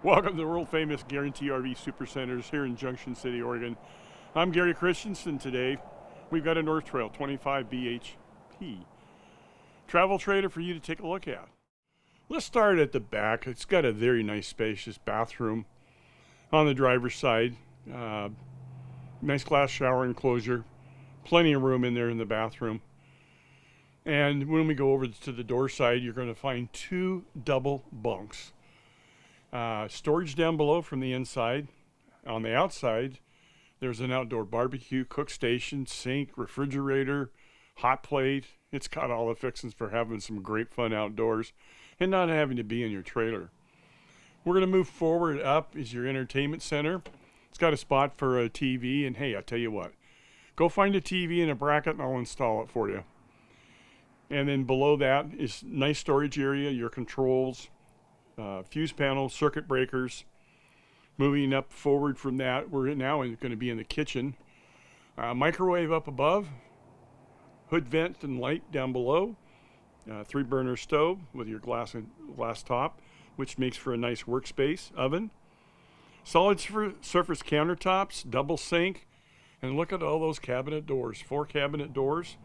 Welcome to the world famous Guarantee RV Supercenters here in Junction City, Oregon. I'm Gary.Christiance, and today we've got a North Trail 25 BHP travel trailer for you to take a look at. Let's start at the back. It's got a very nice spacious bathroom on the driver's side. Nice glass shower enclosure. Plenty of room in there in the bathroom. And when we go over to the door side, you're going to find two double bunks. Storage down below from the inside. On the outside, there's an outdoor barbecue, cook station, sink, refrigerator, hot plate. It's got all the fixings for having some great fun outdoors and not having to be in your trailer. We're going to move forward. Up is your entertainment center. It's got a spot for a TV, and hey, I tell you what, go find a TV and a bracket and I'll install it for you. And then below that is nice storage area, your controls, fuse panels, circuit breakers. Moving up forward from that, we're now going to be in the kitchen. Microwave up above, hood vent and light down below, 3-burner stove with your glass top, which makes for a nice workspace, oven, solid surface countertops, double sink, and look at all those cabinet doors, 4 cabinet doors.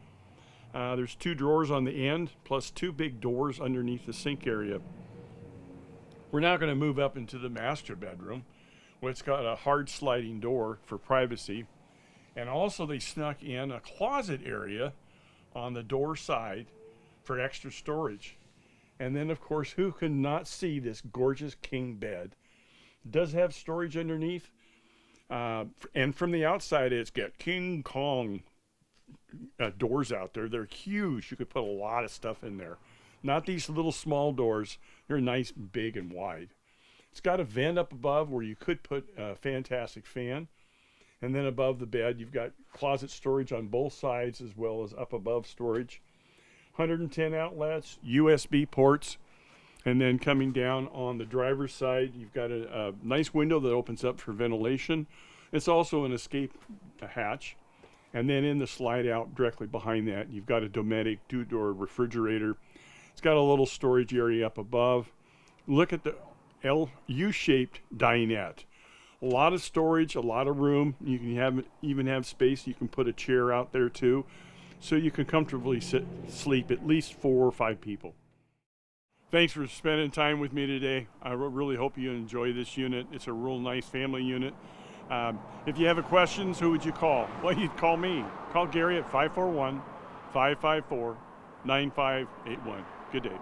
There's 2 drawers on the end, plus 2 big doors underneath the sink area. We're now going to move up into the master bedroom, where it's got a hard sliding door for privacy. And also they snuck in a closet area on the door side for extra storage. And then, of course, who could not see this gorgeous king bed? It does have storage underneath. And from the outside, it's got King Kong doors out there. They're huge. You could put a lot of stuff in there. Not these little small doors. They're nice, big, and wide. It's got a vent up above where you could put a fantastic fan. And then above the bed, you've got closet storage on both sides as well as up above storage. 110 outlets, USB ports. And then coming down on the driver's side, you've got a nice window that opens up for ventilation. It's also an escape hatch. And then in the slide out directly behind that, you've got a Dometic 2-door refrigerator. It's got a little storage area up above. Look at the U-shaped Dinette. A lot of storage, a lot of room. You can even have space. You can put a chair out there too, so you can comfortably sleep at least 4 or 5 people. Thanks for spending time with me today. I really hope you enjoy this unit. It's a real nice family unit. If you have questions, who would you call? Well, you'd call me. Call Gary at 541-554-9581. Good day.